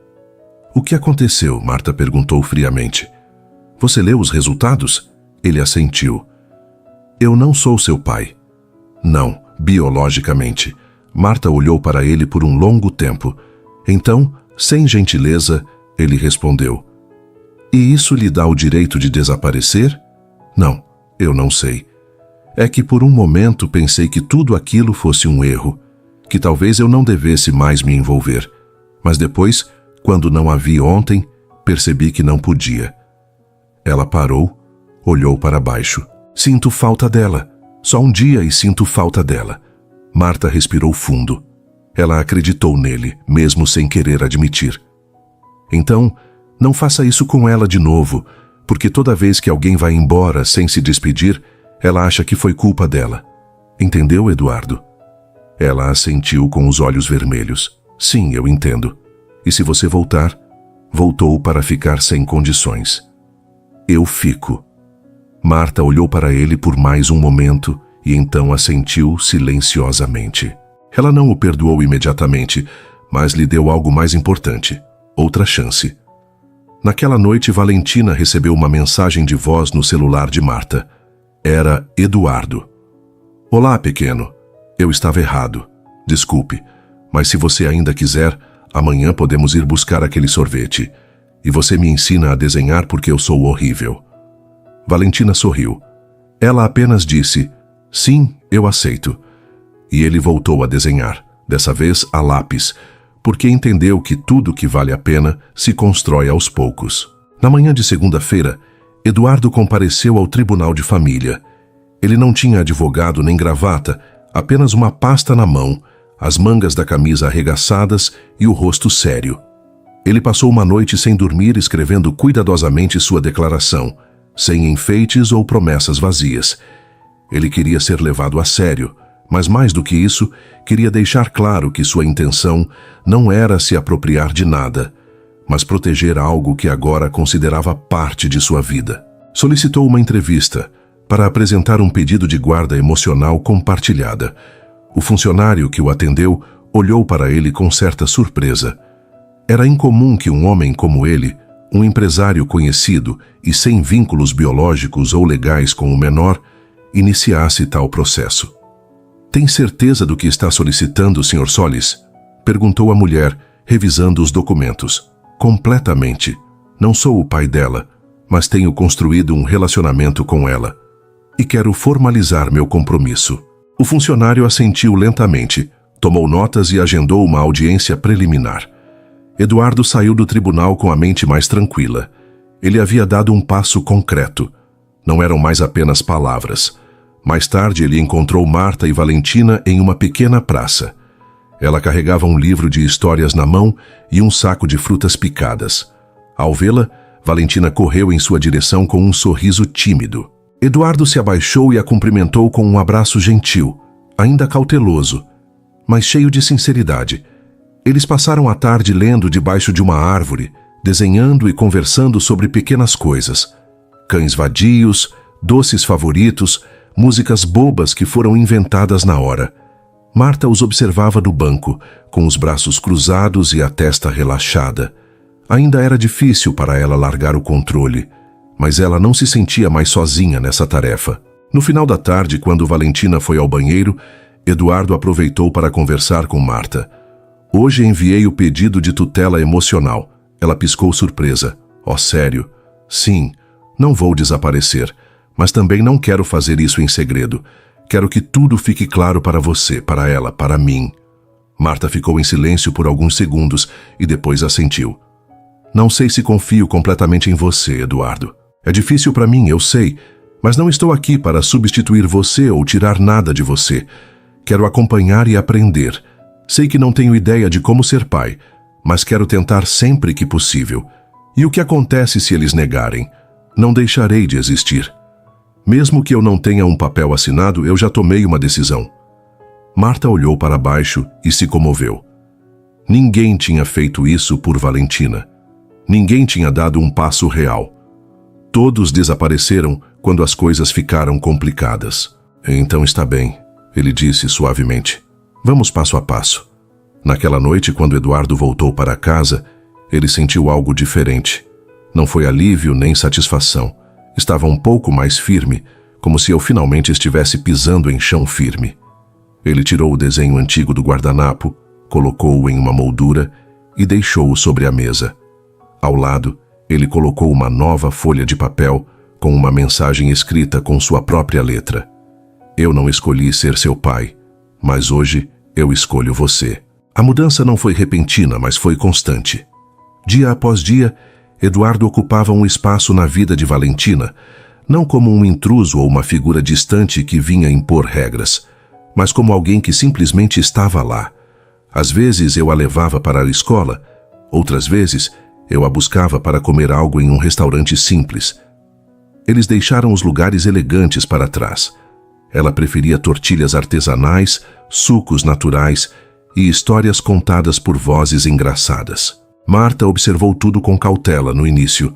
Speaker 1: O que aconteceu? Marta perguntou friamente. Você leu os resultados? Ele assentiu. Eu não sou seu pai. Não, biologicamente. Marta olhou para ele por um longo tempo. Então, sem gentileza, ele respondeu. E isso lhe dá o direito de desaparecer? Não, eu não sei. É que por um momento pensei que tudo aquilo fosse um erro, que talvez eu não devesse mais me envolver. Mas depois, quando não a vi ontem, percebi que não podia. Ela parou, olhou para baixo. Sinto falta dela. Só um dia e sinto falta dela. Marta respirou fundo. Ela acreditou nele, mesmo sem querer admitir. Então, não faça isso com ela de novo, porque toda vez que alguém vai embora sem se despedir, ela acha que foi culpa dela. Entendeu, Eduardo? Ela assentiu com os olhos vermelhos. Sim, eu entendo. E se você voltar, voltou para ficar sem condições. Eu fico. Marta olhou para ele por mais um momento e então assentiu silenciosamente. Ela não o perdoou imediatamente, mas lhe deu algo mais importante, outra chance. Naquela noite, Valentina recebeu uma mensagem de voz no celular de Marta. Era Eduardo. Olá, pequeno. Eu estava errado. Desculpe, mas se você ainda quiser, amanhã podemos ir buscar aquele sorvete. E você me ensina a desenhar porque eu sou horrível. Valentina sorriu. Ela apenas disse, sim, eu aceito. E ele voltou a desenhar, dessa vez a lápis, porque entendeu que tudo que vale a pena se constrói aos poucos. Na manhã de segunda-feira, Eduardo compareceu ao tribunal de família. Ele não tinha advogado nem gravata, apenas uma pasta na mão, as mangas da camisa arregaçadas e o rosto sério. Ele passou uma noite sem dormir escrevendo cuidadosamente sua declaração, sem enfeites ou promessas vazias. Ele queria ser levado a sério, mas mais do que isso, queria deixar claro que sua intenção não era se apropriar de nada, mas proteger algo que agora considerava parte de sua vida. Solicitou uma entrevista para apresentar um pedido de guarda emocional compartilhada. O funcionário que o atendeu olhou para ele com certa surpresa. Era incomum que um homem como ele, um empresário conhecido e sem vínculos biológicos ou legais com o menor, iniciasse tal processo. Tem certeza do que está solicitando, Sr. Solis? Perguntou a mulher, revisando os documentos. Completamente. Não sou o pai dela, mas tenho construído um relacionamento com ela. E quero formalizar meu compromisso. O funcionário assentiu lentamente, tomou notas e agendou uma audiência preliminar. Eduardo saiu do tribunal com a mente mais tranquila. Ele havia dado um passo concreto. Não eram mais apenas palavras. Mais tarde, ele encontrou Marta e Valentina em uma pequena praça. Ela carregava um livro de histórias na mão e um saco de frutas picadas. Ao vê-la, Valentina correu em sua direção com um sorriso tímido. Eduardo se abaixou e a cumprimentou com um abraço gentil, ainda cauteloso, mas cheio de sinceridade. Eles passaram a tarde lendo debaixo de uma árvore, desenhando e conversando sobre pequenas coisas. Cães vadios, doces favoritos, músicas bobas que foram inventadas na hora. Marta os observava do banco, com os braços cruzados e a testa relaxada. Ainda era difícil para ela largar o controle, mas ela não se sentia mais sozinha nessa tarefa. No final da tarde, quando Valentina foi ao banheiro, Eduardo aproveitou para conversar com Marta. Hoje enviei o pedido de tutela emocional. Ela piscou surpresa. Oh, sério? Sim, não vou desaparecer, mas também não quero fazer isso em segredo. Quero que tudo fique claro para você, para ela, para mim. Marta ficou em silêncio por alguns segundos e depois assentiu. Não sei se confio completamente em você, Eduardo. É difícil para mim, eu sei, mas não estou aqui para substituir você ou tirar nada de você. Quero acompanhar e aprender. Sei que não tenho ideia de como ser pai, mas quero tentar sempre que possível. E o que acontece se eles negarem? Não deixarei de existir. Mesmo que eu não tenha um papel assinado, eu já tomei uma decisão. Marta olhou para baixo e se comoveu. Ninguém tinha feito isso por Valentina. Ninguém tinha dado um passo real. Todos desapareceram quando as coisas ficaram complicadas. Então está bem, ele disse suavemente. Vamos passo a passo. Naquela noite, quando Eduardo voltou para casa, ele sentiu algo diferente. Não foi alívio nem satisfação. Estava um pouco mais firme, como se eu finalmente estivesse pisando em chão firme. Ele tirou o desenho antigo do guardanapo, colocou-o em uma moldura e deixou-o sobre a mesa. Ao lado, ele colocou uma nova folha de papel com uma mensagem escrita com sua própria letra. Eu não escolhi ser seu pai, mas hoje eu escolho você. A mudança não foi repentina, mas foi constante. Dia após dia, Eduardo ocupava um espaço na vida de Valentina, não como um intruso ou uma figura distante que vinha impor regras, mas como alguém que simplesmente estava lá. Às vezes eu a levava para a escola, outras vezes eu a buscava para comer algo em um restaurante simples. Eles deixaram os lugares elegantes para trás. Ela preferia tortilhas artesanais, sucos naturais e histórias contadas por vozes engraçadas. Marta observou tudo com cautela no início,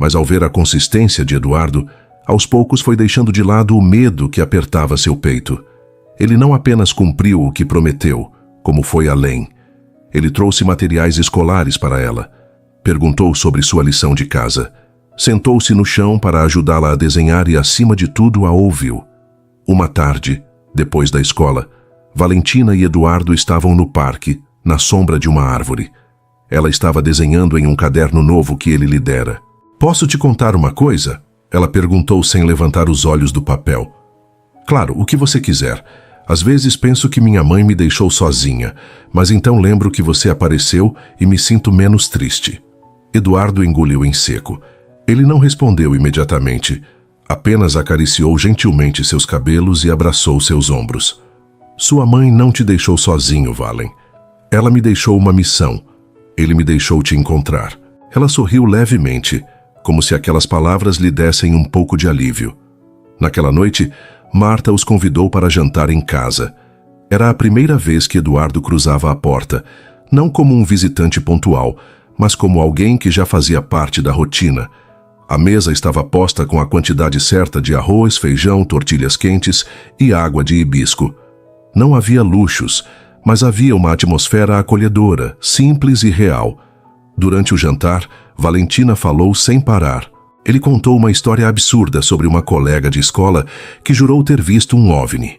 Speaker 1: mas ao ver a consistência de Eduardo, aos poucos foi deixando de lado o medo que apertava seu peito. Ele não apenas cumpriu o que prometeu, como foi além. Ele trouxe materiais escolares para ela, perguntou sobre sua lição de casa, sentou-se no chão para ajudá-la a desenhar e, acima de tudo, a ouviu. Uma tarde, depois da escola, Valentina e Eduardo estavam no parque, na sombra de uma árvore. Ela estava desenhando em um caderno novo que ele lhe dera. Posso te contar uma coisa? Ela perguntou sem levantar os olhos do papel. Claro, o que você quiser. Às vezes penso que minha mãe me deixou sozinha, mas então lembro que você apareceu e me sinto menos triste. Eduardo engoliu em seco. Ele não respondeu imediatamente. Apenas acariciou gentilmente seus cabelos e abraçou seus ombros. Sua mãe não te deixou sozinho, Valen. Ela me deixou uma missão. Ele me deixou te encontrar. Ela sorriu levemente, como se aquelas palavras lhe dessem um pouco de alívio. Naquela noite, Marta os convidou para jantar em casa. Era a primeira vez que Eduardo cruzava a porta, não como um visitante pontual, mas como alguém que já fazia parte da rotina. A mesa estava posta com a quantidade certa de arroz, feijão, tortilhas quentes e água de hibisco. Não havia luxos, mas havia uma atmosfera acolhedora, simples e real. Durante o jantar, Valentina falou sem parar. Ele contou uma história absurda sobre uma colega de escola que jurou ter visto um OVNI.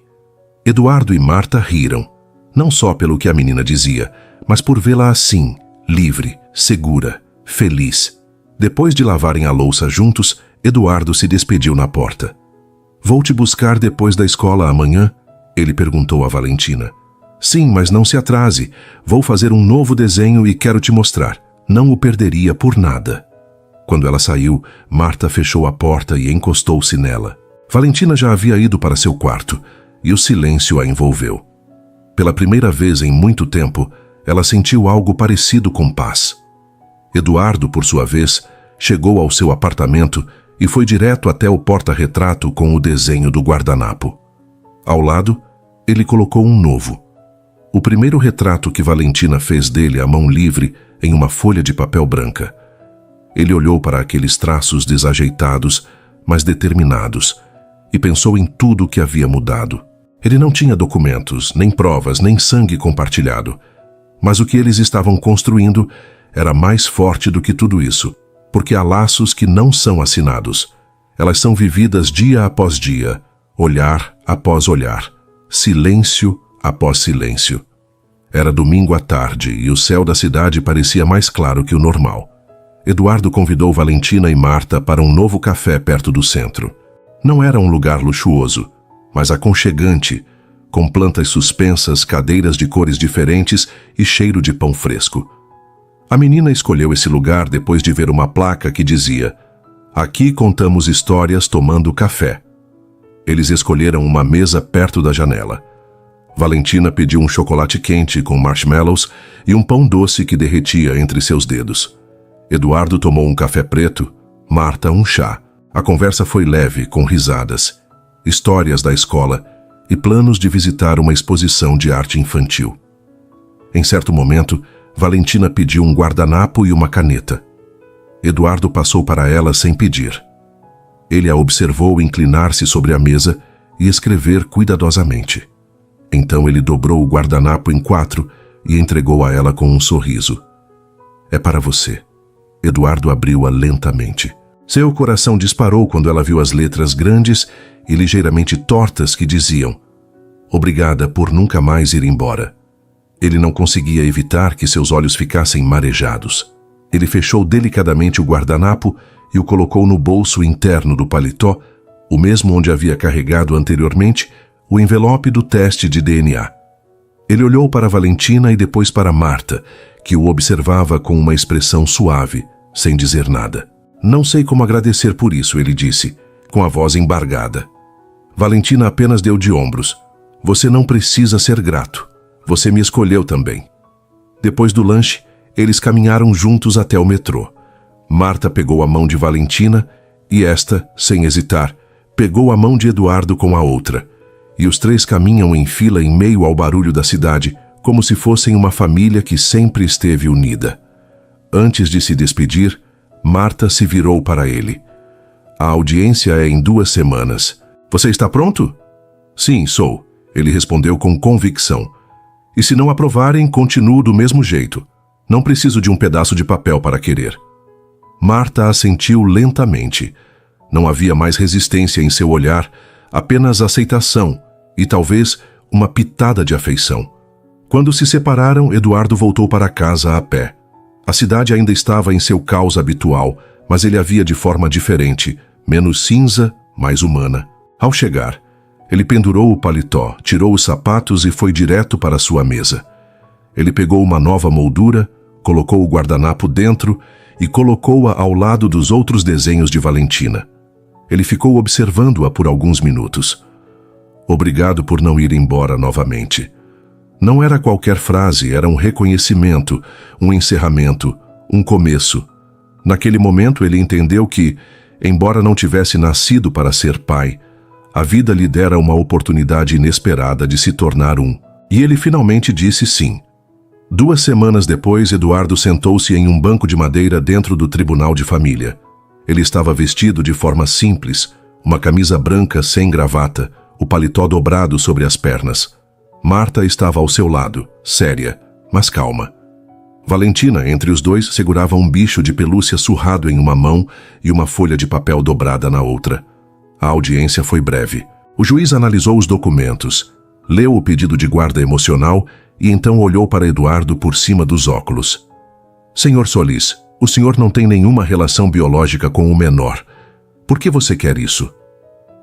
Speaker 1: Eduardo e Marta riram, não só pelo que a menina dizia, mas por vê-la assim, livre, segura, feliz. Depois de lavarem a louça juntos, Eduardo se despediu na porta. Vou te buscar depois da escola amanhã? Ele perguntou a Valentina. Sim, mas não se atrase. Vou fazer um novo desenho e quero te mostrar. Não o perderia por nada. Quando ela saiu, Marta fechou a porta e encostou-se nela. Valentina já havia ido para seu quarto e o silêncio a envolveu. Pela primeira vez em muito tempo, ela sentiu algo parecido com paz. Eduardo, por sua vez, chegou ao seu apartamento e foi direto até o porta-retrato com o desenho do guardanapo. Ao lado, ele colocou um novo. o primeiro retrato que Valentina fez dele à mão livre em uma folha de papel branca. Ele olhou para aqueles traços desajeitados, mas determinados, e pensou em tudo o que havia mudado. Ele não tinha documentos, nem provas, nem sangue compartilhado. Mas o que eles estavam construindo era mais forte do que tudo isso, porque há laços que não são assinados. Elas são vividas dia após dia, olhar após olhar, silêncio após silêncio. Era domingo à tarde e o céu da cidade parecia mais claro que o normal. Eduardo convidou Valentina e Marta para um novo café perto do centro. Não era um lugar luxuoso, mas aconchegante, com plantas suspensas, cadeiras de cores diferentes e cheiro de pão fresco. A menina escolheu esse lugar depois de ver uma placa que dizia: "Aqui contamos histórias tomando café." Eles escolheram uma mesa perto da janela. Valentina pediu um chocolate quente com marshmallows e um pão doce que derretia entre seus dedos. Eduardo tomou um café preto, Marta um chá. A conversa foi leve, com risadas, histórias da escola e planos de visitar uma exposição de arte infantil. Em certo momento, Valentina pediu um guardanapo e uma caneta. Eduardo passou para ela sem pedir. Ele a observou inclinar-se sobre a mesa e escrever cuidadosamente. Então ele dobrou o guardanapo em 4 e entregou a ela com um sorriso. "É para você." Eduardo abriu-a lentamente. Seu coração disparou quando ela viu as letras grandes e ligeiramente tortas que diziam: "Obrigada por nunca mais ir embora." Ele não conseguia evitar que seus olhos ficassem marejados. Ele fechou delicadamente o guardanapo e o colocou no bolso interno do paletó, o mesmo onde havia carregado anteriormente o envelope do teste de DNA. Ele olhou para Valentina e depois para Marta, que o observava com uma expressão suave, sem dizer nada. "Não sei como agradecer por isso," ele disse, com a voz embargada. Valentina apenas deu de ombros. "Você não precisa ser grato. Você me escolheu também." Depois do lanche, eles caminharam juntos até o metrô. Marta pegou a mão de Valentina e esta, sem hesitar, pegou a mão de Eduardo com a outra. E os três caminham em fila em meio ao barulho da cidade, como se fossem uma família que sempre esteve unida. Antes de se despedir, Marta se virou para ele. "A audiência é em 2 semanas. Você está pronto?" "Sim, sou," ele respondeu com convicção. "E se não aprovarem, continuo do mesmo jeito. Não preciso de um pedaço de papel para querer." Marta assentiu lentamente. Não havia mais resistência em seu olhar, apenas aceitação e talvez uma pitada de afeição. Quando se separaram, Eduardo voltou para casa a pé. A cidade ainda estava em seu caos habitual, mas ele a via de forma diferente, menos cinza, mais humana. Ao chegar, ele pendurou o paletó, tirou os sapatos e foi direto para sua mesa. Ele pegou uma nova moldura, colocou o guardanapo dentro e colocou-a ao lado dos outros desenhos de Valentina. Ele ficou observando-a por alguns minutos. "Obrigado por não ir embora novamente." Não era qualquer frase, era um reconhecimento, um encerramento, um começo. Naquele momento ele entendeu que, embora não tivesse nascido para ser pai, a vida lhe dera uma oportunidade inesperada de se tornar um. E ele finalmente disse sim. 2 semanas depois, Eduardo sentou-se em um banco de madeira dentro do tribunal de família. Ele estava vestido de forma simples, uma camisa branca sem gravata, o paletó dobrado sobre as pernas. Marta estava ao seu lado, séria, mas calma. Valentina, entre os dois, segurava um bicho de pelúcia surrado em uma mão e uma folha de papel dobrada na outra. A audiência foi breve. O juiz analisou os documentos, leu o pedido de guarda emocional e então olhou para Eduardo por cima dos óculos. "Senhor Solis, o senhor não tem nenhuma relação biológica com o menor. Por que você quer isso?"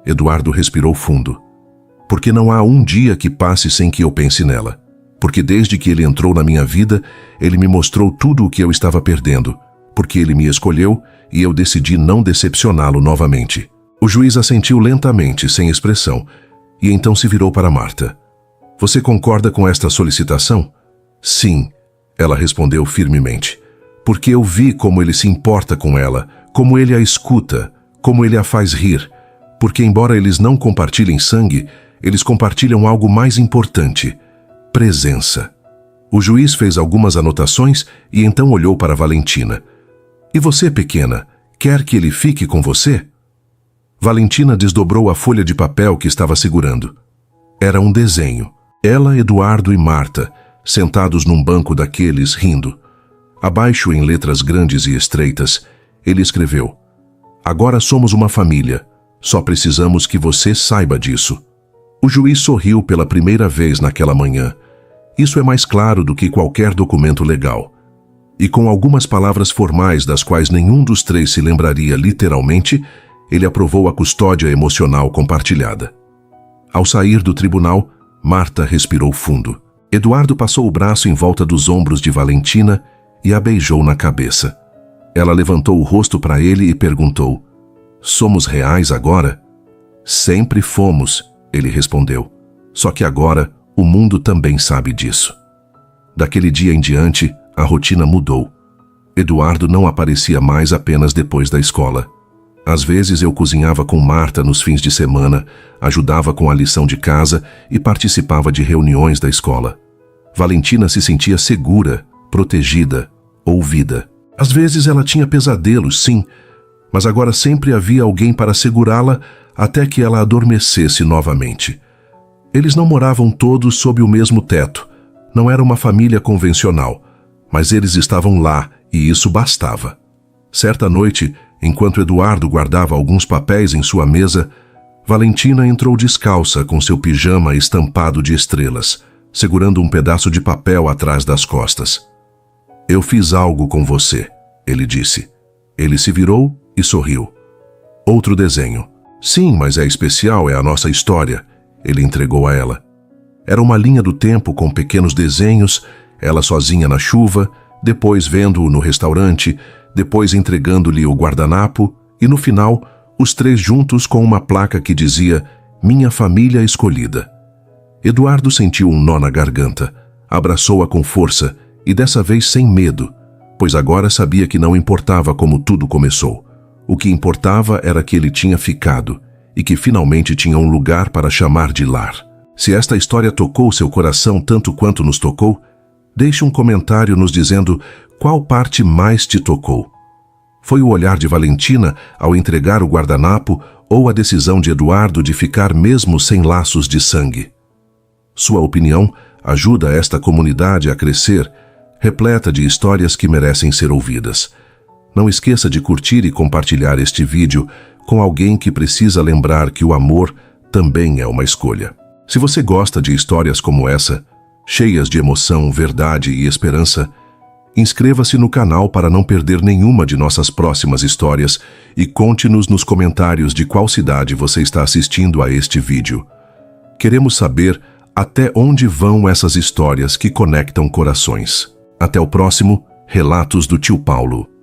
Speaker 1: Eduardo respirou fundo. "Porque não há um dia que passe sem que eu pense nela. Porque desde que ele entrou na minha vida, ele me mostrou tudo o que eu estava perdendo. Porque ele me escolheu e eu decidi não decepcioná-lo novamente." O juiz assentiu lentamente, sem expressão, e então se virou para Marta. "Você concorda com esta solicitação?" "Sim," ela respondeu firmemente. "Porque eu vi como ele se importa com ela, como ele a escuta, como ele a faz rir. Porque embora eles não compartilhem sangue, eles compartilham algo mais importante: presença. O juiz fez algumas anotações e então olhou para Valentina. E você, pequena, quer que ele fique com você? Valentina desdobrou a folha de papel que estava segurando. Era um desenho. Ela, Eduardo e Marta, sentados num banco daqueles, rindo. Abaixo, em letras grandes e estreitas, ele escreveu: Agora somos uma família. Só precisamos que você saiba disso. O juiz sorriu pela primeira vez naquela manhã. Isso é mais claro do que qualquer documento legal. E com algumas palavras formais das quais nenhum dos três se lembraria literalmente, ele aprovou a custódia emocional compartilhada. Ao sair do tribunal, Marta respirou fundo. Eduardo passou o braço em volta dos ombros de Valentina e a beijou na cabeça. Ela levantou o rosto para ele e perguntou: Somos reais agora? Sempre fomos, ele respondeu. Só que agora o mundo também sabe disso. Daquele dia em diante, a rotina mudou. Eduardo não aparecia mais apenas depois da escola. Às vezes eu cozinhava com Marta nos fins de semana, ajudava com a lição de casa e participava de reuniões da escola. Valentina se sentia segura, protegida, ouvida. Às vezes ela tinha pesadelos, sim, mas agora sempre havia alguém para segurá-la até que ela adormecesse novamente. Eles não moravam todos sob o mesmo teto. Não era uma família convencional, mas eles estavam lá e isso bastava. Certa noite, enquanto Eduardo guardava alguns papéis em sua mesa, Valentina entrou descalça com seu pijama estampado de estrelas, segurando um pedaço de papel atrás das costas. Eu fiz algo com você, ele disse. Ele se virou e sorriu. Outro desenho. Sim, mas é especial, é a nossa história, ele entregou a ela. Era uma linha do tempo com pequenos desenhos, ela sozinha na chuva, depois vendo-o no restaurante, depois entregando-lhe o guardanapo e, no final, os três juntos com uma placa que dizia Minha Família Escolhida. Eduardo sentiu um nó na garganta, abraçou-a com força e dessa vez sem medo, pois agora sabia que não importava como tudo começou. O que importava era que ele tinha ficado e que finalmente tinha um lugar para chamar de lar. Se esta história tocou seu coração tanto quanto nos tocou, deixe um comentário nos dizendo qual parte mais te tocou. Foi o olhar de Valentina ao entregar o guardanapo ou a decisão de Eduardo de ficar mesmo sem laços de sangue? Sua opinião ajuda esta comunidade a crescer, repleta de histórias que merecem ser ouvidas. Não esqueça de curtir e compartilhar este vídeo com alguém que precisa lembrar que o amor também é uma escolha. Se você gosta de histórias como essa, cheias de emoção, verdade e esperança, inscreva-se no canal para não perder nenhuma de nossas próximas histórias e conte-nos nos comentários de qual cidade você está assistindo a este vídeo. Queremos saber até onde vão essas histórias que conectam corações. Até o próximo Relatos do Tio Paulo.